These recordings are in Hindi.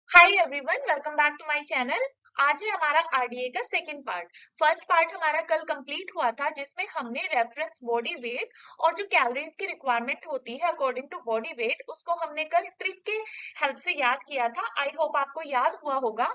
Hi everyone, welcome back to my channel. आज है हमारा आरडीए का सेकंड पार्ट। फर्स्ट पार्ट हमारा कल कंप्लीट हुआ था, जिसमें हमने रेफरेंस बॉडी वेट और जो कैलोरीज की रिक्वायरमेंट होती है अकॉर्डिंग टू बॉडी वेट, उसको हमने कल ट्रिक के हेल्प से याद किया था। आई होप आपको याद हुआ होगा।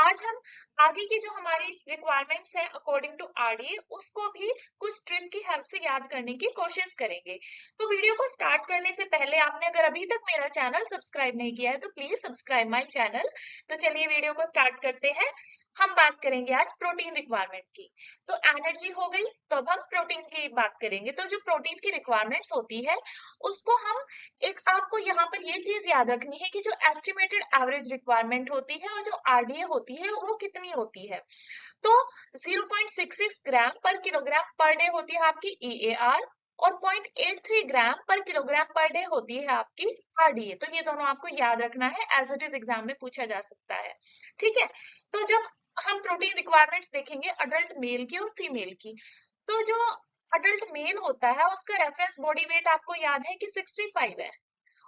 आज हम आगे की जो हमारी रिक्वायरमेंट्स है अकॉर्डिंग टू आरडीए, उसको भी कुछ ट्रिक की हेल्प से याद करने की कोशिश करेंगे। तो वीडियो को स्टार्ट करने से पहले आपने अगर अभी तक मेरा चैनल सब्सक्राइब नहीं किया है तो प्लीज सब्सक्राइब माय चैनल। तो चलिए वीडियो को स्टार्ट करते हैं। हम बात करेंगे आज प्रोटीन रिक्वायरमेंट की। तो एनर्जी हो गई, तो अब हम प्रोटीन की बात करेंगे। तो जो प्रोटीन की रिक्वायरमेंट्स होती है उसको हम एक, आपको यहाँ पर ये चीज याद रखनी है कि जो एस्टिमेटेड एवरेज रिक्वायरमेंट होती है और जो आरडीए होती है वो कितनी होती है। तो 0.66 ग्राम पर किलोग्राम पर डे होती है आपकी ईएआर, और 0.83 ग्राम पर किलोग्राम पर डे होती है आपकी आरडीए। तो ये दोनों आपको याद रखना है, एज इट इज एग्जाम में पूछा जा सकता है। ठीक है। तो जब हम प्रोटीन रिक्वायरमेंट्स देखेंगे अडल्ट मेल की और फीमेल की, तो जो अडल्ट मेल होता है उसका रेफरेंस बॉडी वेट आपको याद है कि 65 है,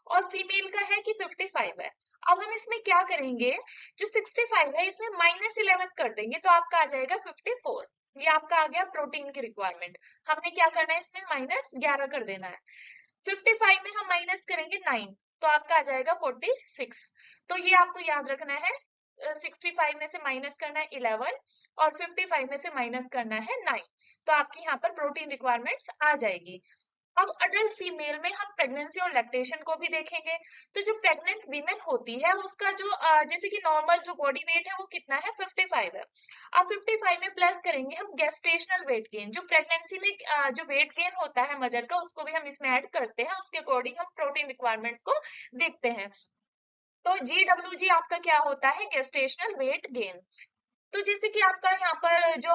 और फीमेल का है कि 55 है। अब हम इसमें क्या करेंगे, जो 65 है इसमें -11 कर देंगे तो आपका आ जाएगा 54। ये आपका आ गया प्रोटीन की रिक्वायरमेंट। हमने क्या करना है, इसमें -11 कर देना है। 55 में हम माइनस करेंगे 9, तो आपका आ जाएगा 46। तो ये आपको याद रखना है। 65 में से माइनस करना है 11 और 55 में से माइनस करना है 9। तो आपकी यहाँ पर प्रोटीन रिक्वायरमेंट्स आ जाएगी। अब अडल्ट फीमेल में हम प्रेगनेंसी और लैक्टेशन को भी देखेंगे। तो जो प्रेग्नेंट वीमेन होती है उसका जो जैसे कि नॉर्मल जो बॉडी वेट है वो कितना है, 55 है। अब 55 में प्लस करेंगे हम गेस्टेशनल वेट गेन, जो प्रेगनेंसी में जो वेट गेन होता है मदर का, उसको भी हम इसमें ऐड करते हैं। उसके अकॉर्डिंग हम प्रोटीन रिक्वायरमेंट को देखते हैं। तो GWG आपका क्या होता है, गेस्टेशनल वेट गेन। तो जैसे कि आपका यहाँ पर जो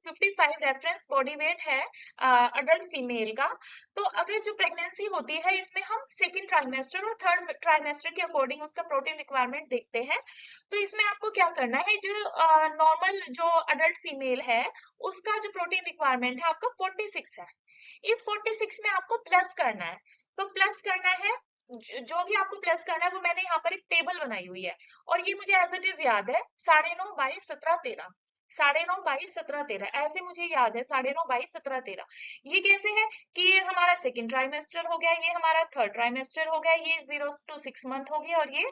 55 रेफरेंस बॉडी वेट है अडल्ट फीमेल का, तो अगर जो प्रेगनेंसी होती है इसमें हम सेकेंड ट्राइमेस्टर और थर्ड ट्राइमेस्टर के अकॉर्डिंग उसका प्रोटीन रिक्वायरमेंट देखते हैं। तो इसमें आपको क्या करना है, जो नॉर्मल जो अडल्ट फीमेल है उसका जो प्रोटीन रिक्वायरमेंट है आपका 46 है। इस 46 में आपको प्लस करना है। तो प्लस करना है, जो भी आपको प्लस करना है वो मैंने यहाँ पर एक टेबल बनाई हुई है, और ये मुझे एज इट इज याद है, 9.5 22 17 13। 9.5 22 17 13 ऐसे मुझे याद है, 9.5 22 17 13। ये कैसे है कि ये हमारा सेकेंड ट्राइमेस्टर हो गया, ये हमारा थर्ड ट्राइमेस्टर हो गया, ये 0 to 6 मंथ हो गया, और ये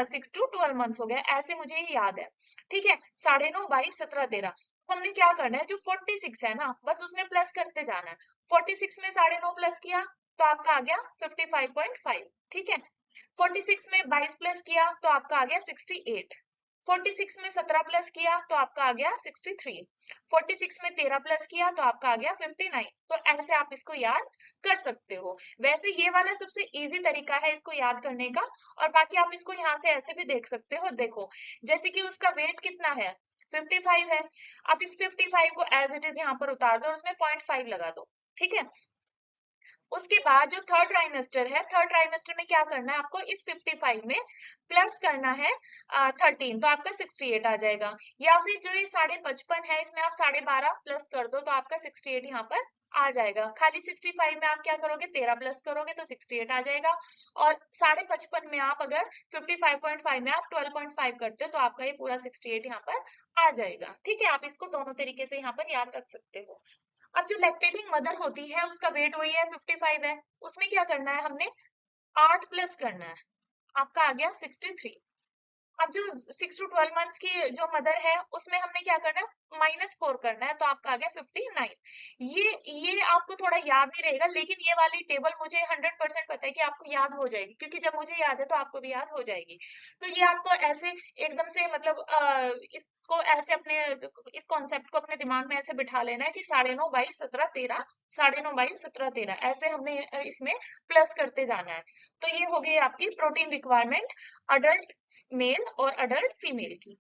6 to 12 मंथ हो गया। ऐसे मुझे ये याद है। ठीक है, 9.5 22 17 13। हमने क्या करना है, जो 46 है ना बस उसमें प्लस करते जाना है। 46 में 9.5 प्लस किया तो आपका आ गया 55.5। ठीक है। 46 में 22 प्लस किया तो आपका आ गया 68। 46 में 17 प्लस किया तो आपका आ गया 63। 46 में 13 प्लस किया तो आपका आ गया 59। तो ऐसे आप इसको याद कर सकते हो। वैसे ये वाला सबसे इजी तरीका है इसको याद करने का। और बाकी आप इसको यहाँ से ऐसे भी देख सकते हो। देखो, जैसे कि उसका वेट कितना है, 55 है। आप इस 55 को एज इट इज यहाँ पर उतार दो और उसमें 0.5 लगा दो। ठीक है। उसके बाद जो थर्ड ट्राइमेस्टर है, थर्ड ट्राइमेस्टर में क्या करना है आपको, इस 55 में प्लस करना है 13, तो आपका 68 आ जाएगा। या फिर जो ये 55.5 है इसमें आप 12.5 प्लस कर दो तो आपका 68 यहाँ पर आ जाएगा। खाली 65 में आप क्या करोगे, 13 प्लस करोगे तो 68 आ जाएगा। और 55.5 में आप अगर 55.5 में आप 12.5 करते हो तो आपका ये पूरा 68 यहाँ पर आ जाएगा। ठीक है, आप इसको दोनों तरीके से यहाँ पर याद रख सकते हो। अब जो लैक्टेटिंग मदर होती है उसका वेट वही है, 55 है। उसमें क्या करना है, हमने 8 प्लस करना है, आपका आ गया 63। अब जो 6 to 12 मंथ्स की जो मदर है उसमें हमने क्या करना है, -4 करना है, तो आपका आ गया 59। ये आपको थोड़ा याद नहीं रहेगा, लेकिन ये वाली टेबल मुझे 100% पता है कि आपको याद हो जाएगी, क्योंकि जब मुझे याद है तो आपको भी याद हो जाएगी। तो ये आपको ऐसे एकदम से मतलब इसको ऐसे अपने, इस कॉन्सेप्ट को अपने दिमाग में ऐसे बिठा लेना है कि 9.5 22 17 13, 9.5 22 17 13 ऐसे हमने इसमें प्लस करते जाना है। तो ये हो गई आपकी प्रोटीन रिक्वायरमेंट अडल्ट मेल और अडल्ट फीमेल की।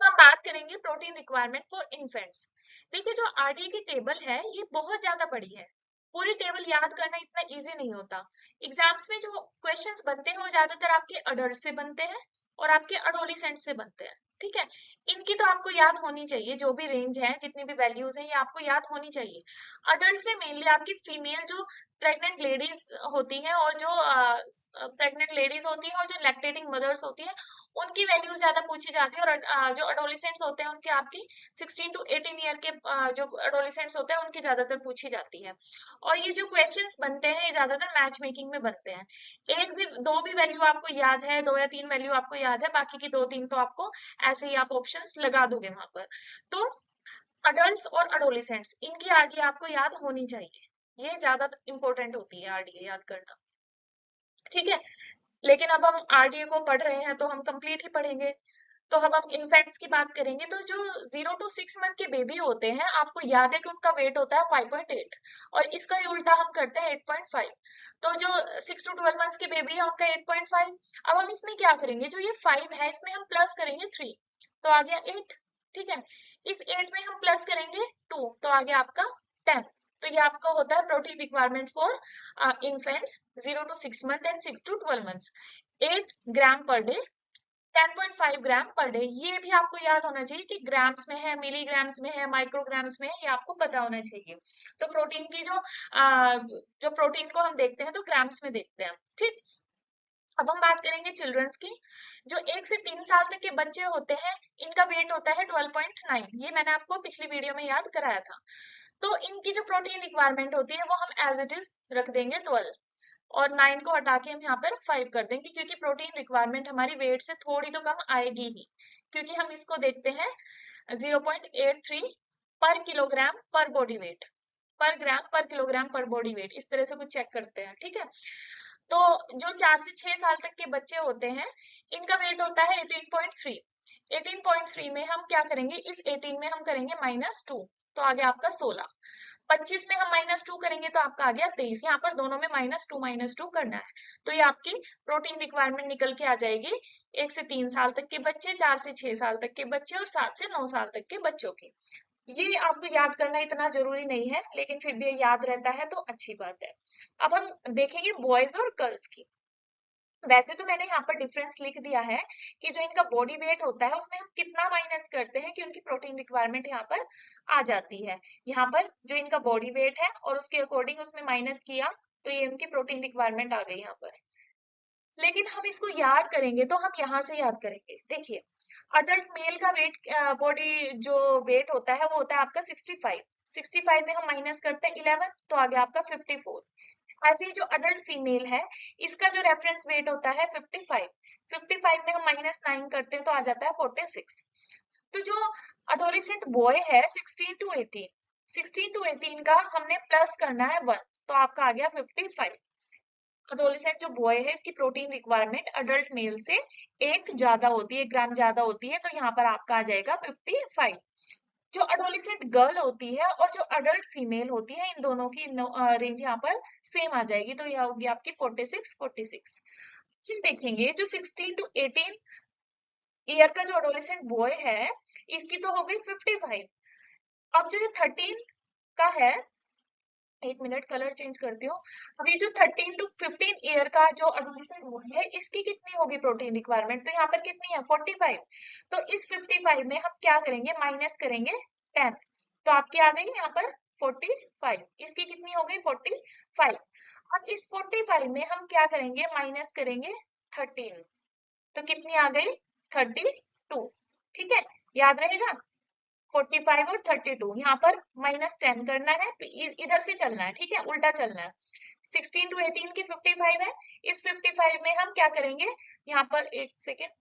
तो हम बात करेंगे प्रोटीन रिक्वायरमेंट फॉर इन्फेंट्स। देखिए, जो आरडीए की टेबल है ये बहुत ज्यादा बड़ी है। पूरी टेबल याद करना इतना इजी नहीं होता। एग्जाम्स में जो क्वेश्चंस बनते हैं वो ज्यादातर आपके अडल्ट से बनते हैं और आपके अडोलिसेंट से बनते हैं। ठीक है। इनकी तो आपको याद होनी चाहिए, जो भी रेंज है, जितनी भी वैल्यूज है, ये आपको याद होनी चाहिए। अडल्ट में मेनली आपकी फीमेल जो प्रेग्नेंट लेडीज होती हैं और जो प्रेग्नेंट लेडीज होती हैं और जो लैक्टेटिंग मदर्स होती हैं, उनकी वैल्यूज ज्यादा पूछी जाती है। और जो अडोलिसेंट्स होते हैं उनके आपकी 16 टू 18 ईयर के जो अडोलिसेंट्स होते हैं उनकी ज्यादातर पूछी जाती है। और ये जो क्वेश्चंस बनते हैं ये ज्यादातर मैच मेकिंग में बनते हैं। एक भी दो भी वैल्यू आपको याद है, दो या तीन वैल्यू आपको याद है, बाकी की दो तीन तो आपको ऐसे ही आप ऑप्शंस लगा दोगे वहां पर। तो अडल्ट्स और अडोलिसेंट्स, इनकी आरडीए आपको याद होनी चाहिए, ये ज्यादा इंपॉर्टेंट होती है आरडीए याद करना। ठीक है। लेकिन अब हम आरडीए को पढ़ रहे हैं तो हम कंप्लीट ही पढ़ेंगे। तो अब हम इन्फेंट्स की बात करेंगे। तो जो 0 to 6 मंथ के बेबी होते हैं, आपको याद है कि उनका वेट होता है 5.8, और इसका ही उल्टा हम करते हैं 8.5। तो जो 6 to 12 मंथ्स के बेबी है उनका 8.5। अब हम इसमें क्या करेंगे, जो ये 5 है इसमें हम प्लस करेंगे 3, तो आ गया 8। ठीक है। इस 8 में हम प्लस करेंगे 2, तो आ गया आपका 10। तो ये आपका होता है protein requirement for infants 0 to 6 month and 6 to 12 months. 8 gram per day, 10.5 gram per day. ये भी आपको याद होना चाहिए कि ग्राम्स में है, मिलीग्राम्स में है, माइक्रोग्राम्स में है, ये आपको पता होना चाहिए। तो प्रोटीन की जो प्रोटीन को हम देखते हैं तो ग्राम्स में देखते हैं। ठीक। अब हम बात करेंगे चिल्ड्रंस की। जो 1 से 3 साल तक के बच्चे होते हैं, इनका वेट होता है 12.9। ये मैंने आपको पिछली वीडियो में याद कराया था। तो इनकी जो प्रोटीन रिक्वायरमेंट होती है वो हम एज इट इज रख देंगे 12, और 9 को हटा के हम यहाँ पर 5 कर देंगे, क्योंकि प्रोटीन रिक्वायरमेंट हमारी वेट से थोड़ी तो कम आएगी ही। क्योंकि हम इसको देखते हैं 0.83 पर किलोग्राम पर बॉडी वेट, पर ग्राम पर किलोग्राम पर बॉडी वेट, इस तरह से कुछ चेक करते हैं। ठीक है। तो जो 4 से 6 साल तक के बच्चे होते हैं, इनका वेट होता है 18.3। 18.3 में हम क्या करेंगे, इस 18 में हम करेंगे -2, तो आ गया आपका 16। 25 में हम -2 करेंगे तो आपका आ गया 23। यहाँ पर दोनों में -2 करना है। तो ये आपकी प्रोटीन रिक्वायरमेंट निकल के आ जाएगी 1 से 3 साल तक के बच्चे, 4 से 6 साल तक के बच्चे और 7 से 9 साल तक के बच्चों की। ये आपको याद करना इतना जरूरी नहीं है, लेकिन फिर भी ये याद रहता है तो अच्छी बात है। अब हम देखेंगे बॉयज और गर्ल्स की। वैसे तो मैंने यहाँ पर डिफरेंस लिख दिया है कि जो इनका बॉडी वेट होता है उसमें हम कितना माइनस करते हैं कि उनकी प्रोटीन रिक्वायरमेंट यहाँ पर आ जाती है। यहाँ पर जो इनका बॉडी वेट है और उसके अकॉर्डिंग उसमें माइनस किया, तो ये उनकी प्रोटीन रिक्वायरमेंट आ गई यहाँ पर। लेकिन हम इसको याद करेंगे तो हम यहाँ से याद करेंगे। देखिए, अडल्ट मेल का वेट, बॉडी जो वेट होता है वो होता है आपका 65। 65 में हम माइनस करते हैं 11, तो आ गया आपका 54। ऐसे ही जो अडल्ट फीमेल है, इसका जो रेफरेंस वेट होता है 55। 55 में हम -9 करते हैं तो आ जाता है 46। तो जो अडोलिसेंट बॉय है 16 टू 18 का हमने प्लस करना है 1, तो आपका आ गया 55। अडोलिसेंट जो बॉय है इसकी प्रोटीन रिक्वायरमेंट अडल्ट मेल से 1 ज्यादा होती है, 1 ग्राम ज्यादा होती है, तो यहाँ पर आपका आ जाएगा 55। जो अडोलिसेंट गर्ल होती है और जो अडल्ट फीमेल होती है, इन दोनों की रेंज यहाँ पर सेम आ जाएगी, तो यह होगी आपकी 46। फिर देखेंगे जो 16 to 18 ईयर का जो अडोलिसेंट बॉय है, इसकी तो हो गई 55। अब जो ये 13 का है, 1 मिनट कलर चेंज करती हूँ। अभी जो 13 to 15 ईयर का जो एडोलेसेंट बॉय है, इसकी कितनी होगी प्रोटीन रिक्वायरमेंट, तो यहाँ पर कितनी है 45। तो इस 55 में हम क्या करेंगे, माइनस करेंगे 10, तो आपकी आ गई यहाँ पर 45। इसकी कितनी हो गई 45। अब इस 45 में हम क्या करेंगे, माइनस करेंगे 13, तो कितनी आ गई 32। ठीक है, याद रहेगा। 45 और 32, यहाँ पर -10 करना है, इधर से चलना है। ठीक है, उल्टा चलना है। 16 to 18 की 55 है, इस 55 में हम क्या करेंगे, यहाँ पर एक सेकेंड,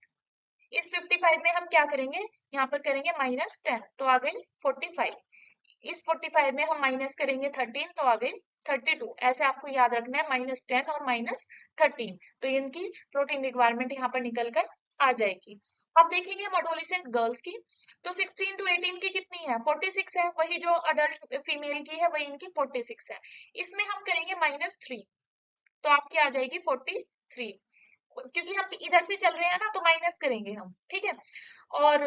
इस 55 में हम क्या करेंगे, यहाँ पर करेंगे -10, तो आ गई 45। इस 45 में हम माइनस करेंगे 13, तो आ गई 32। ऐसे आपको याद रखना है, -10 और -13, तो इनकी प्रोटीन रिक्वायरमेंट यहाँ पर निकल कर आ जाएगी। अब देखेंगे हम एडोलेसेंट गर्ल्स की। तो 16 to 18 की कितनी है 46 है, वही जो अडल्ट फीमेल की है वही इनकी 46 है। इसमें हम करेंगे -3, तो आपकी आ जाएगी 43। क्योंकि हम इधर से चल रहे हैं ना, तो माइनस करेंगे हम। ठीक है। और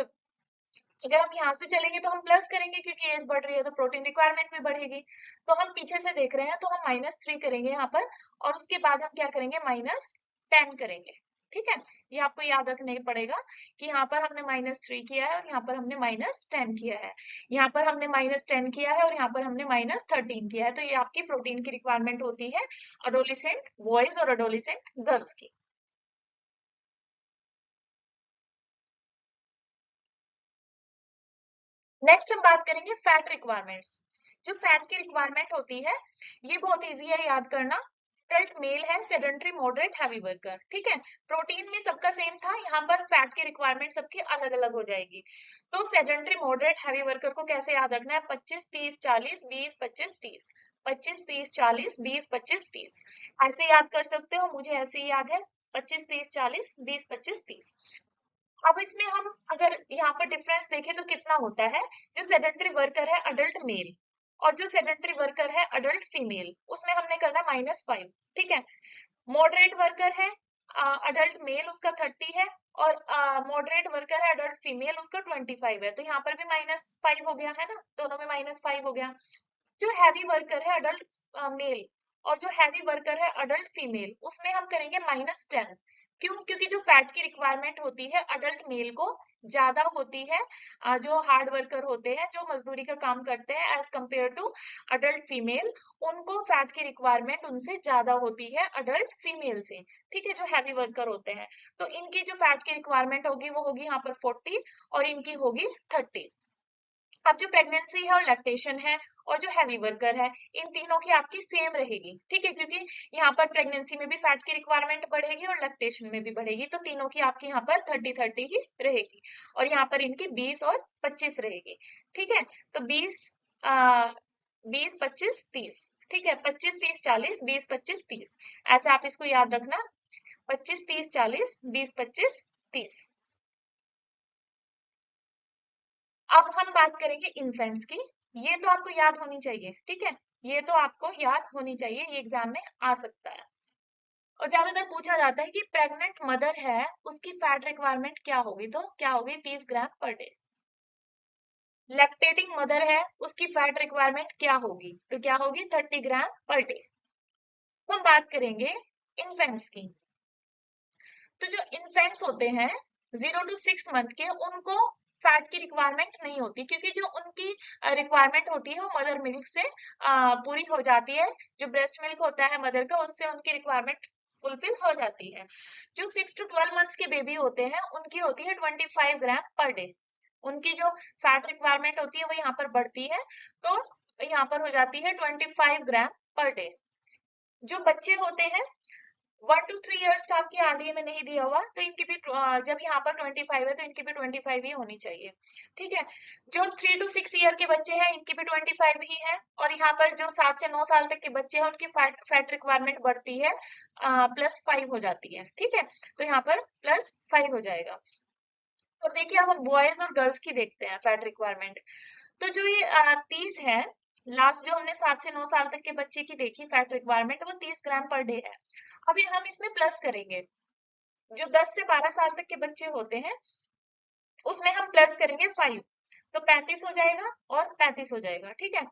अगर हम यहाँ से चलेंगे तो हम प्लस करेंगे, क्योंकि एज बढ़ रही है तो प्रोटीन रिक्वायरमेंट भी बढ़ेगी। तो हम पीछे से देख रहे हैं तो हम -3 करेंगे यहाँ पर, और उसके बाद हम क्या करेंगे, -10 करेंगे। ठीक है, ये आपको याद रखने पड़ेगा कि यहाँ पर हमने -3 किया है और यहाँ पर हमने -10 किया है, यहाँ पर हमने -10 किया है और यहाँ पर हमने -13 किया है। तो ये आपकी प्रोटीन की रिक्वायरमेंट होती है अडोलिसेंट बॉयज और अडोलिसेंट गर्ल्स की। नेक्स्ट हम बात करेंगे फैट रिक्वायरमेंट्स। जो फैट की रिक्वायरमेंट होती है ये बहुत इजी है याद करना। एडल्ट मेल है सेडेंटरी मॉडरेट हैवी वर्कर, ठीक है। प्रोटीन में सबका सेम था, यहाँ पर फैट की रिक्वायरमेंट सबकी अलग अलग हो जाएगी। तो सेडेंटरी मॉडरेट हैवी वर्कर को कैसे याद रखना है, 25 30 40 20 25 30, 25 30 40 20 25 30, ऐसे याद कर सकते हो, मुझे ऐसे ही याद है 25 30 40 20 25 30। अब इसमें हम अगर यहाँ पर डिफरेंस देखें तो कितना होता है, जो सेडेंटरी वर्कर है अडल्ट मेल और जो सेडेंटरी वर्कर है अडल्ट फीमेल, उसमें हमने करना -5, ठीक है। मॉडरेट वर्कर है अडल्ट मेल, उसका 30 है, और मॉडरेट वर्कर है अडल्ट फीमेल, उसका 25 है। तो यहाँ पर भी -5 हो गया है ना, दोनों में -5 हो गया। जो हैवी वर्कर है अडल्ट मेल और जो हैवी वर्कर है अडल्ट फीमेल, उसमें हम करेंगे -10। क्यों? क्योंकि जो फैट की रिक्वायरमेंट होती है अडल्ट मेल को ज्यादा होती है, जो हार्ड वर्कर होते हैं जो मजदूरी का काम करते हैं as compared to adult female, उनको फैट की रिक्वायरमेंट उनसे ज्यादा होती है अडल्ट फीमेल से, ठीक है, जो हैवी वर्कर होते हैं। तो इनकी जो फैट की रिक्वायरमेंट होगी वो होगी यहाँ पर 40 और इनकी होगी 30। अब जो प्रेगनेंसी है और लैक्टेशन है और जो हैवी वर्कर है, इन तीनों की आपकी सेम रहेगी, ठीक है, क्योंकि यहाँ पर प्रेगनेंसी में भी फैट की रिक्वायरमेंट बढ़ेगी और लैक्टेशन में भी बढ़ेगी, तो तीनों की आपकी यहाँ पर 30-30 ही रहेगी और यहाँ पर इनकी 20 और 25 रहेगी, ठीक है। तो 20 25 30, ठीक है, 25 30 40 20 25 30, ऐसे आप इसको याद रखना, 25 30 40 20 25 30। अब हम बात करेंगे इन्फेंट्स की। ये तो आपको याद होनी चाहिए, ठीक है, ये तो आपको याद होनी चाहिए, ये एग्जाम में आ सकता है। और ज्यादातर पूछा जाता है कि प्रेग्नेंट मदर है उसकी फैट रिक्वायरमेंट क्या होगी, तो क्या होगी, 30 ग्राम पर डे। लैक्टेटिंग मदर है उसकी फैट रिक्वायरमेंट क्या होगी, तो क्या होगी, 30 ग्राम पर डे। तो हम बात करेंगे इन्फेंट्स की। तो जो इन्फेंट्स होते हैं 0 to 6 मंथ के, उनको फैट की रिक्वायरमेंट नहीं होती, क्योंकि जो उनकी रिक्वायरमेंट होती है वो मदर मिल्क से पूरी हो जाती है। जो ब्रेस्ट मिल्क होता है मदर का, उससे उनकी रिक्वायरमेंट फुलफिल हो जाती है। जो 6 to 12 मंथ्स के बेबी होते हैं उनकी होती है 25 ग्राम पर डे। उनकी जो फैट रिक्वायरमेंट होती है वो यहाँ पर बढ़ती है, तो यहाँ पर हो जाती है 25 ग्राम पर डे। जो बच्चे होते हैं 1 to 3 इयर्स का आपके आरडीए में नहीं दिया हुआ, तो इनकी भी जब यहाँ पर 25 है तो इनकी भी 25 ही होनी चाहिए, ठीक है। जो 3 to 6 ईयर के बच्चे हैं इनकी भी 25 ही है, और यहाँ पर जो 7 से 9 साल तक के बच्चे हैं उनकी फैट रिक्वायरमेंट बढ़ती है, +5 हो जाती है, ठीक है। तो यहाँ पर +5 हो जाएगा। अब देखिए अब हम बॉयज और गर्ल्स की देखते हैं फैट रिक्वायरमेंट। तो जो ये 30 है, लास्ट जो हमने 7 से 9 साल तक के बच्चे की देखी फैट रिक्वायरमेंट, वो 30 ग्राम पर डे है। अभी हम इसमें प्लस करेंगे, जो 10 से 12 साल तक के बच्चे होते हैं उसमें हम प्लस करेंगे 5, तो 35 हो जाएगा और 35 हो जाएगा, ठीक है।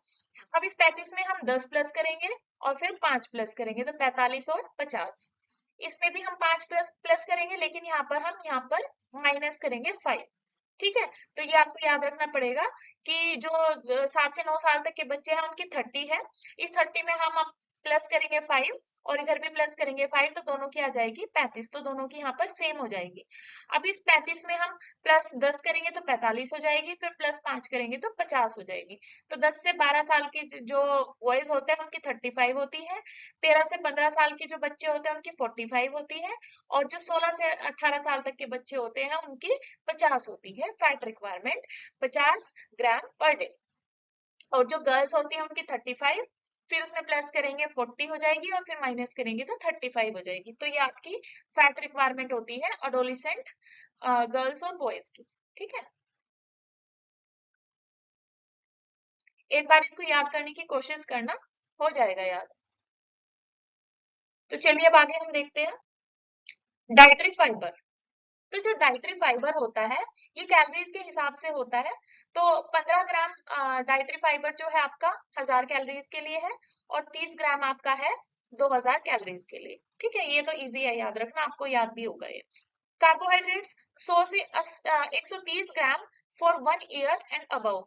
अब इस 35 में हम 10 प्लस करेंगे और फिर 5 प्लस करेंगे, तो 45 और 50। इसमें भी हम 5 प्लस प्लस करेंगे, लेकिन हम यहाँ पर माइनस करेंगे 5, ठीक है। तो ये आपको याद रखना पड़ेगा कि जो 7 से 9 साल तक के बच्चे हैं उनकी 30 है, इस 30 में हम अब प्लस करेंगे 5 और इधर भी प्लस करेंगे 5, तो दोनों की आ जाएगी 35, तो दोनों की यहाँ पर सेम हो जाएगी। अब इस 35 में हम +10 करेंगे तो 45 हो जाएगी, फिर +5 करेंगे तो 50 हो जाएगी। तो 10 से 12 साल के जो बॉयज होते हैं उनकी 35 होती है, 13 से 15 साल के जो बच्चे होते हैं उनकी 45 होती है, और जो 16 से 18 साल तक के बच्चे होते हैं उनकी 50 होती है फैट रिक्वायरमेंट, 50 ग्राम पर डे। और जो गर्ल्स होती हैं उनकी 35, फिर उसमें प्लस करेंगे 40 हो जाएगी और फिर माइनस करेंगे तो 35 हो जाएगी। तो ये आपकी फैट रिक्वायरमेंट होती है अडोलिसेंट गर्ल्स और बॉयज की, ठीक है। एक बार इसको याद करने की कोशिश करना, हो जाएगा याद। तो चलिए अब आगे हम देखते हैं डाइटरी फाइबर। तो जो डाइटरी फाइबर होता है ये कैलोरीज के हिसाब से होता है। तो 15 ग्राम डाइटरी फाइबर जो है आपका 1000 कैलोरीज के लिए है, और 30 ग्राम आपका है 2000 कैलोरीज के लिए। ठीक है, ये तो इजी है याद रखना, आपको याद भी होगा ये। कार्बोहाइड्रेट्स 100 से 130 gram for 1 year and above.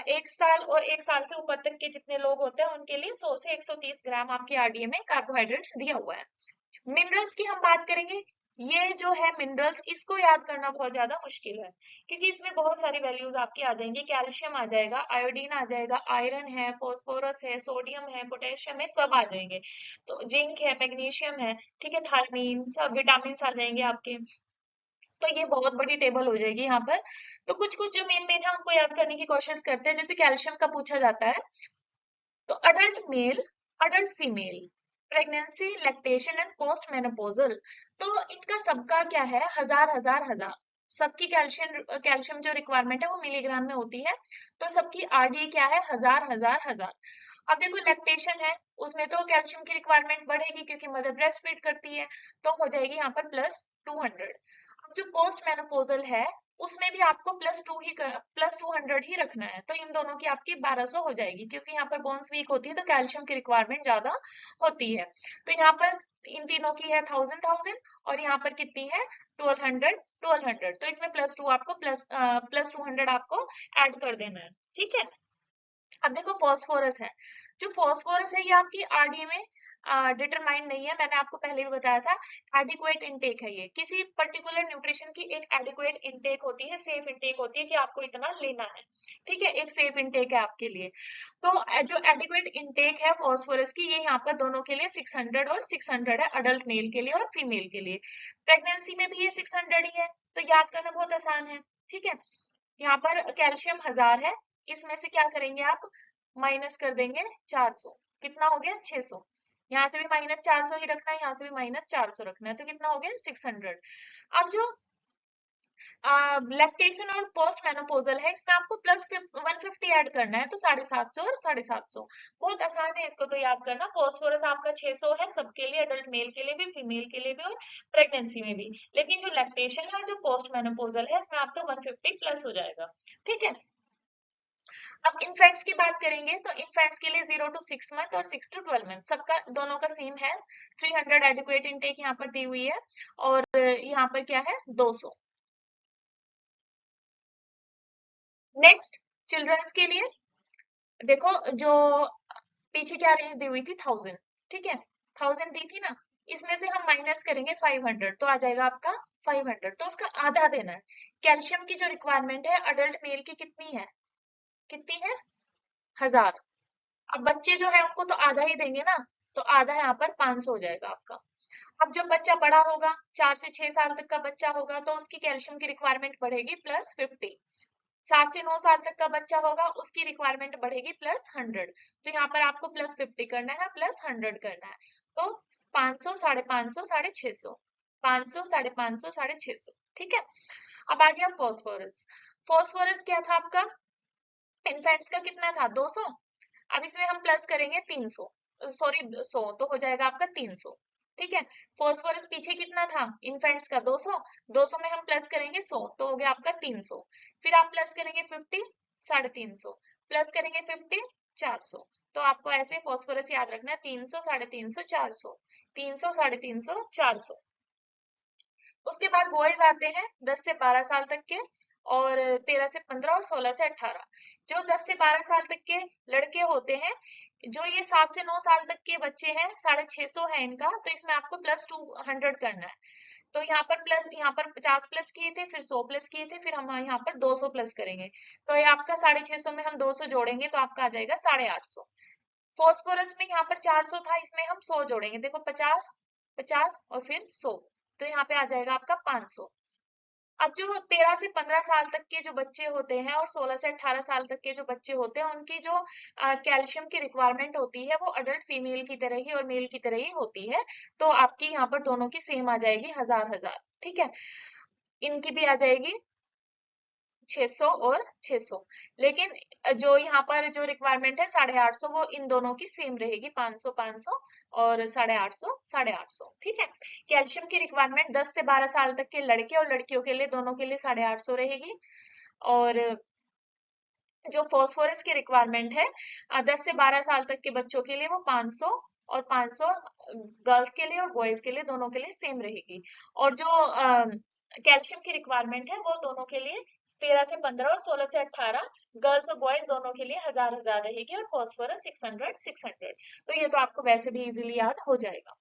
1 साल और 1 साल से ऊपर तक के जितने लोग होते हैं उनके लिए 100 से 130 ग्राम आपकी आरडीए में कार्बोहाइड्रेट्स दिया हुआ है। मिनरल्स की हम बात करेंगे। ये जो है मिनरल्स, इसको याद करना बहुत ज्यादा मुश्किल है, क्योंकि इसमें बहुत सारी वैल्यूज आपकी आ जाएंगी। कैल्शियम आ जाएगा, आयोडीन आ जाएगा, आयरन है, फास्फोरस है, सोडियम है, पोटेशियम है, सब आ जाएंगे। तो जिंक है, मैग्नीशियम है, ठीक है, थायमीन, सब विटामिन आ जाएंगे आपके। तो ये बहुत बड़ी टेबल हो जाएगी यहाँ पर। तो कुछ कुछ जो मेन मेन है हमको याद करने की कोशिश करते हैं। जैसे कैल्शियम का पूछा जाता है, तो adult mail, adult female, pregnancy, lactation and post menopausal, तो इनका सबका क्या है, हजार हजार हजार। सबकी कैल्शियम जो रिक्वायरमेंट है वो मिलीग्राम में होती है। तो सबकी आरडीए क्या है, हजार हजार हजार। अब देखो लैक्टेशन है, उसमें तो कैल्शियम की रिक्वायरमेंट बढ़ेगी क्योंकि मदर ब्रेस्ट फीड करती है, तो हो जाएगी यहाँ पर +200। अब जो पोस्ट मेनोपॉजल है, उसमें भी आपको +200 ही रखना है। तो इन दोनों की आपकी 1200 हो जाएगी, क्योंकि यहाँ पर बोन्स वीक होती है तो कैल्शियम की रिक्वायरमेंट ज्यादा होती है। तो यहाँ पर इन तीनों की है 1000 1000, और यहाँ पर कितनी है 1200 1200। तो इसमें +2 आपको +200 आपको ऐड कर देना है। ठीक है। अब देखो फॉस्फोरस है, जो फॉस्फोरस है ये आपकी आरडीए में डिटरमाइंड नहीं है। मैंने आपको पहले भी बताया था, एडिक्वेट इनटेक है ये। किसी पर्टिकुलर न्यूट्रिशन की एक एडिक्वेट इनटेक होती है, सेफ इनटेक होती है कि आपको इतना लेना है। ठीक है, एक सेफ इनटेक है आपके लिए। तो जो एडिक्वेट इनटेक है फॉस्फोरस की, ये यहाँ पर दोनों के लिए 600 और 600 है, अडल्ट मेल के लिए और फीमेल के लिए। प्रेगनेंसी में भी ये 600 ही है, तो याद करना बहुत आसान है। ठीक है, यहाँ पर कैल्शियम 1000 है, इसमें से क्या करेंगे आप, माइनस कर देंगे 400। कितना हो गया 600। यहाँ से भी -400 ही रखना है, यहाँ से भी -400 रखना है, तो कितना हो गया 600। अब जो लैक्टेशन और पोस्ट मेनोपोजल है, इसमें आपको +150 ऐड करना है, तो 750 और 750। बहुत आसान है, इसको तो याद करना। फॉस्फोरस आपका 600 है सबके लिए, अडल्ट मेल के लिए भी, फीमेल के लिए भी और प्रेगनेंसी में भी। लेकिन जो लैक्टेशन है और जो पोस्ट मेनोपोजल है, इसमें आपका 150 प्लस हो जाएगा। ठीक है। अब इनफेक्ट्स की बात करेंगे, तो इनफेक्ट्स के लिए 0 to 6 मंथ और 6 to 12 मंथ सबका दोनों का सेम है। 300 एडिक्वेट इनटेक यहाँ पर दी हुई है, और यहाँ पर क्या है 200। नेक्स्ट चिल्ड्रंस के लिए देखो, जो पीछे क्या रेंज दी हुई थी 1000। ठीक है, 1000 दी थी ना, इसमें से हम माइनस करेंगे 500, तो आ जाएगा आपका 500, तो उसका आधा देना है। कैल्शियम की जो रिक्वायरमेंट है अडल्ट मेल की कितनी है, कितनी है 1000। अब बच्चे जो है उनको तो आधा ही देंगे ना, तो आधा यहाँ पर 500 हो जाएगा आपका। अब जब बच्चा बड़ा होगा, 4 से 6 साल तक का बच्चा होगा, तो उसकी कैल्शियम की रिक्वायरमेंट बढ़ेगी +50। 7 से 9 साल तक का बच्चा होगा, उसकी रिक्वायरमेंट बढ़ेगी +100। तो यहाँ पर आपको +50 करना है, +100 करना है। तो 500 550 650, 500 550 650। ठीक है। अब आ गया फॉस्फोरस। फॉस्फोरस क्या था आपका, इन्फेंट्स का कितना था 200। अब इसमें हम प्लस करेंगे 300, सॉरी 100, तो हो जाएगा आपका 300। ठीक है। फॉस्फोरस पीछे कितना था इन्फेंट्स का 200, 200 में हम प्लस करेंगे 100, तो हो गया आपका 300। फिर आप प्लस करेंगे 50, 350, प्लस करेंगे 50, 400। तो आपको ऐसे फॉस्फोरस याद रखना है, 300 350 400, 300 350 400। उसके बाद बॉयज आते हैं 10 से 12 साल तक के, और 13 से 15 और 16 से 18। जो 10 से 12 साल तक के लड़के होते हैं, जो ये 7 से 9 साल तक के बच्चे हैं, 650 है इनका, तो इसमें आपको +200 करना है। तो यहाँ पर 50 प्लस किए थे, फिर 100 प्लस किए थे, फिर हम यहाँ पर 200 प्लस करेंगे। तो ये आपका 650 में हम 200 जोड़ेंगे तो आपका आ जाएगा 850। फॉस्फोरस में यहाँ पर 400 था, इसमें हम 100 जोड़ेंगे, देखो 50 50 और फिर 100, तो यहाँ पे आ जाएगा आपका 500। अब जो 13 से 15 साल तक के जो बच्चे होते हैं और 16 से 18 साल तक के जो बच्चे होते हैं, उनकी जो कैल्शियम की रिक्वायरमेंट होती है वो अडल्ट फीमेल की तरह ही और मेल की तरह ही होती है। तो आपकी यहाँ पर दोनों की सेम आ जाएगी, हजार हजार। ठीक है, इनकी भी आ जाएगी 600 और 600। लेकिन जो यहाँ पर जो रिक्वायरमेंट है 850, वो इन दोनों की सेम रहेगी, 500 500 और 850 850। ठीक है। कैल्शियम की रिक्वायरमेंट 10 से 12 साल तक के लड़के और लड़कियों के लिए, दोनों के लिए 850 रहेगी। और जो फॉस्फोरस की रिक्वायरमेंट है 10 से 12 साल तक के बच्चों के लिए, वो 500 और 500 गर्ल्स के लिए और बॉयज के लिए, दोनों के लिए सेम रहेगी। और जो कैल्शियम की रिक्वायरमेंट है वो दोनों के लिए 13 से 15 और 16 से 18, गर्ल्स और बॉयज दोनों के लिए 1000 रहेगी। और फॉस्फोरस 600 600। तो ये तो आपको वैसे भी इजीली याद हो जाएगा।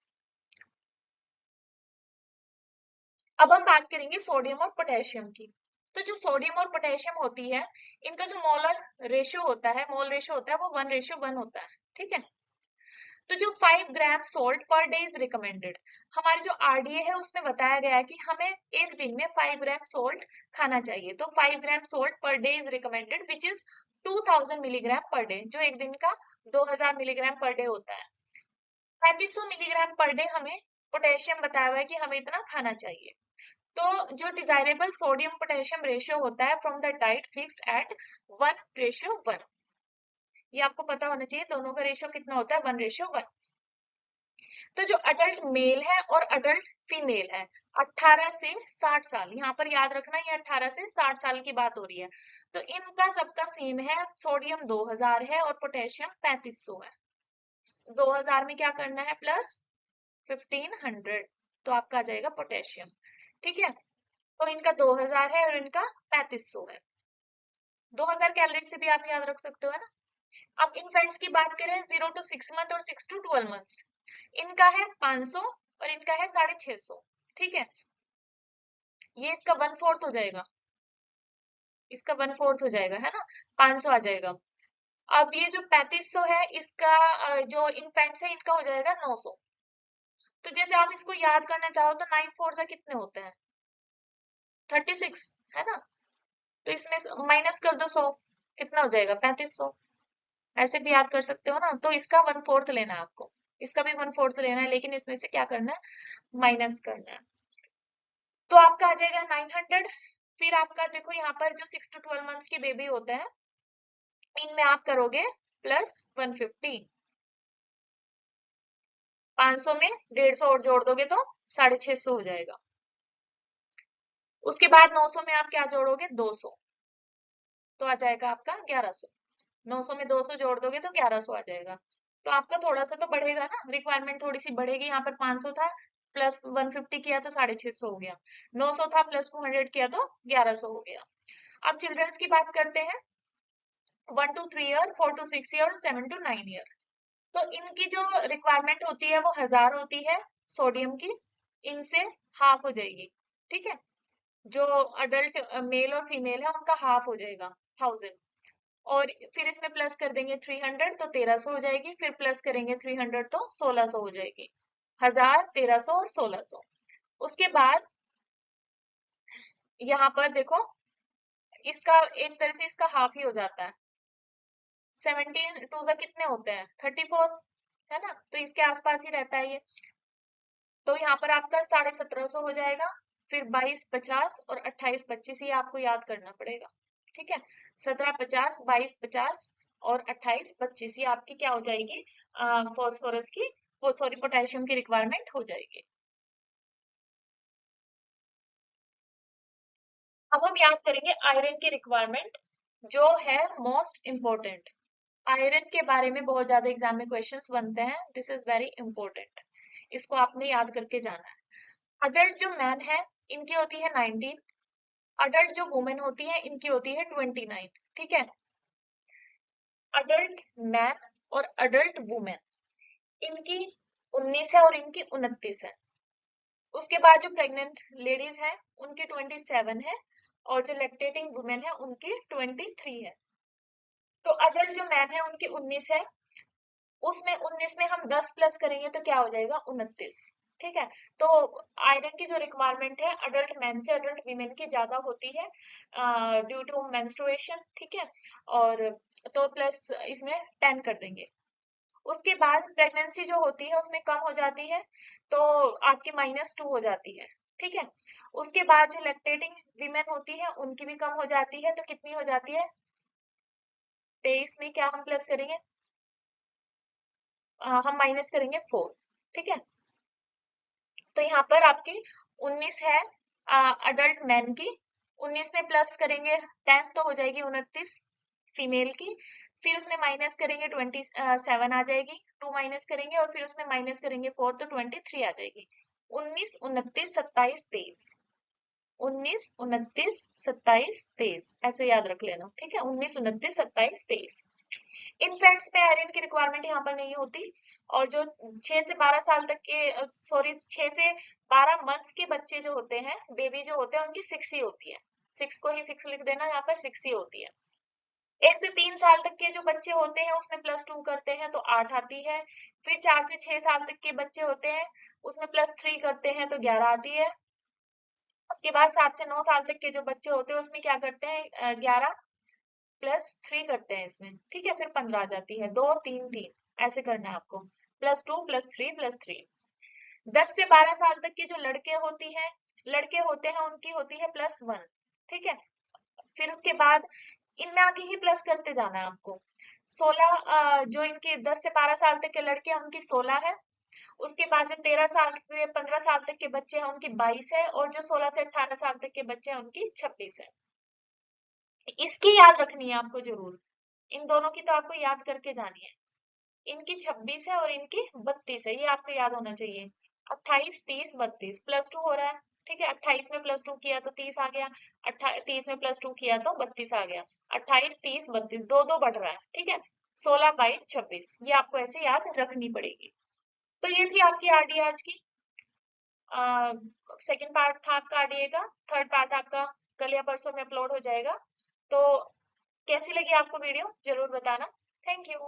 अब हम बात करेंगे सोडियम और पोटेशियम की। तो जो सोडियम और पोटेशियम होती है, इनका जो मोलर रेशियो होता है, मोल रेशियो होता है, वो 1:1 होता है। ठीक है। तो जो 5 gram salt per day is recommended, हमारे जो आरडीए है उसमें बताया गया है कि हमें एक दिन में 5 ग्राम सोल्ट खाना चाहिए। तो 5 gram salt per day is recommended which is 2000 milligram per day, जो एक दिन का 2000 मिलीग्राम पर डे होता है। 3500 मिलीग्राम पर डे हमें पोटेशियम बताया हुआ है कि हमें इतना खाना चाहिए। तो जो डिजायरेबल सोडियम पोटेशियम रेशियो होता है from the diet fixed at 1:1। ये आपको पता होना चाहिए, दोनों का रेशियो कितना होता है, 1:1। तो जो अडल्ट मेल है और अडल्ट फीमेल है, 18 से 60 साल, यहाँ पर याद रखना ये 18 से 60 साल की बात हो रही है। तो इनका सबका सेम है, सोडियम 2000 है और पोटेशियम 3500 है। 2000 में क्या करना है, प्लस 1500, तो आपका आ जाएगा पोटेशियम। ठीक है। तो इनका 2000 है और इनका 3500 है। 2000 कैलोरी से भी आप याद रख सकते हो, है ना। अब इन्फेंट्स की बात करें 0 to 6 मंथ और 6 to 12 मंथ्स, इनका है 500 और इनका है 650। ठीक है। ये इसका 1/4 हो जाएगा, इसका 1/4 हो जाएगा, है ना। 500 आ जाएगा। अब ये जो 3500 है, इसका जो इन्फेंट्स है इनका हो जाएगा 900। तो जैसे आप इसको याद करना चाहो तो 9 4 से कितने होते हैं, 36, है ना। तो इसमें माइनस कर दो 100, कितना हो जाएगा, 3500। ऐसे भी याद कर सकते हो ना। तो इसका 1/4 लेना है आपको, इसका भी 1/4 लेना है, लेकिन इसमें से क्या करना है, माइनस करना है। तो आपका आ जाएगा 900। फिर आपका देखो यहाँ पर जो 6 to 12 मंथ्स के बेबी होते हैं, इनमें आप करोगे प्लस 150। 500 में 150 और जोड़ दोगे तो 650 हो जाएगा। उसके बाद 900 में आप क्या जोड़ोगे, 200, तो आ जाएगा आपका 1100। 900 में 200 जोड़ दोगे तो 1100 आ जाएगा। तो आपका थोड़ा सा तो बढ़ेगा ना, रिक्वायरमेंट थोड़ी सी बढ़ेगी। यहाँ पर 500 था, प्लस 150 किया तो 650 हो गया। 900 था, प्लस 200 किया तो 1100 हो गया। अब चिल्ड्रंस की बात करते हैं, 1 to 3 ईयर, 4 to 6 ईयर और 7 to 9 ईयर। तो इनकी जो रिक्वायरमेंट होती है वो 1000 होती है सोडियम की, इनसे हाफ हो जाएगी। ठीक है। जो अडल्ट मेल और फीमेल है उनका हाफ हो जाएगा, 1000। और फिर इसमें प्लस कर देंगे 300 तो 1300 हो जाएगी। फिर प्लस करेंगे 300 तो 1600 हो जाएगी। 1000, 1300 और 1600। उसके बाद यहाँ पर देखो, इसका एक तरह से इसका हाफ ही हो जाता है। 17 टू जा कितने होते हैं, 34, है ना। तो इसके आसपास ही रहता है ये। तो यहाँ पर आपका 1750 हो जाएगा। फिर 2250 और 2825 ये आपको याद करना पड़ेगा। ठीक है। 1750, 2250 और 2825 ये आपकी क्या हो जाएगी, फॉस्फोरस की, वो सॉरी पोटेशियम की रिक्वायरमेंट हो जाएगी। अब हम याद करेंगे आयरन की रिक्वायरमेंट, जो है मोस्ट इम्पोर्टेंट। आयरन के बारे में बहुत ज्यादा एग्जाम में क्वेश्चंस बनते हैं, दिस इज वेरी इंपॉर्टेंट। इसको आपने याद करके जाना है। अडल्ट जो मैन है, इनकी होती है 19। अडल्ट जो वुमेन होती है इनकी होती है 29। ठीक है। अडल्ट मैन और अडल्ट वुमेन, इनकी 19 है और इनकी 29 है। उसके बाद जो प्रेग्नेंट लेडीज है उनकी 27 है, और जो लैक्टेटिंग वुमेन है उनकी 23 है। तो अडल्ट जो मैन है उनकी 19 है, उसमें 19 में हम 10 प्लस करेंगे तो क्या हो जाएगा, 29। ठीक है। तो आयरन की जो रिक्वायरमेंट है अडल्ट मैन से अडल्ट वीमेन की ज्यादा होती है, ड्यू टू मेंस्ट्रुएशन। ठीक है। और तो प्लस इसमें 10 कर देंगे। उसके बाद प्रेगनेंसी जो होती है उसमें कम हो जाती है, तो आपकी -2 हो जाती है। ठीक है। उसके बाद जो लैक्टेटिंग वीमेन होती है उनकी भी कम हो जाती है, तो कितनी हो जाती है, 23 में क्या हम प्लस करेंगे, हम माइनस करेंगे 4। ठीक है। तो यहाँ पर आपकी 19 है अडल्ट मैन की, 19 में प्लस करेंगे 10 तो हो जाएगी 29 फीमेल की। फिर उसमें माइनस करेंगे 27 आ जाएगी, 2 माइनस करेंगे और फिर उसमें माइनस करेंगे 4 तो 23 आ जाएगी। 19 29 27 23, 19 29 27 23 ऐसे याद रख लेना, ठीक है, 19 29 27 23। इनफेंट्स में आयरन की रिक्वायरमेंट यहाँ पर नहीं होती, और जो 6 से 12 साल तक के, सॉरी 6 से 12 मंथ्स के बच्चे जो होते हैं, बेबी जो होते हैं, उनकी 6 ही होती है। 6 को ही 6 लिख देना, यहाँ पर 6 ही होती है। 1 से 3 साल तक के जो बच्चे होते हैं उसमें +2 करते हैं तो 8 आती है। फिर 4 से 6 साल तक के बच्चे होते हैं उसमें +3 करते हैं तो 11 आती है। उसके बाद 7 से 9 साल तक के जो बच्चे होते हैं उसमें क्या करते हैं, 11 +3 करते हैं इसमें, ठीक है, फिर 15 आ जाती है। 2 3 3 ऐसे करना है आपको, +2 +3 +3। 10 से 12 साल तक के जो लड़के होते हैं उनकी होती है +1, ठीक है। फिर उसके बाद इनमें आगे ही प्लस करते जाना है आपको। 16, जो इनके 10 से 12 साल तक के लड़के हैं उनकी 16 है। उसके बाद जो 13 से 15 साल तक के बच्चे हैं उनकी 22 है, और जो 16 से 18 साल तक के बच्चे हैं उनकी 26 है। इसकी याद रखनी है आपको जरूर, इन दोनों की तो आपको याद करके जानी है। इनकी 26 है और इनकी 32 है, ये आपको याद होना चाहिए। 28 30 32 +2 हो रहा है, ठीक है। 28 में +2 किया तो 30 आ गया, 30 में +2 किया तो 32 आ गया। 28 30 32 दो दो बढ़ रहा है, ठीक है। 16 22 26 ये आपको ऐसे याद रखनी पड़ेगी। तो ये थी आपकी आरडीए आज की। सेकंड पार्ट था आपका आरडीए का। थर्ड पार्ट आपका कल या परसों में अपलोड हो जाएगा। तो कैसी लगी आपको वीडियो जरूर बताना। Thank you.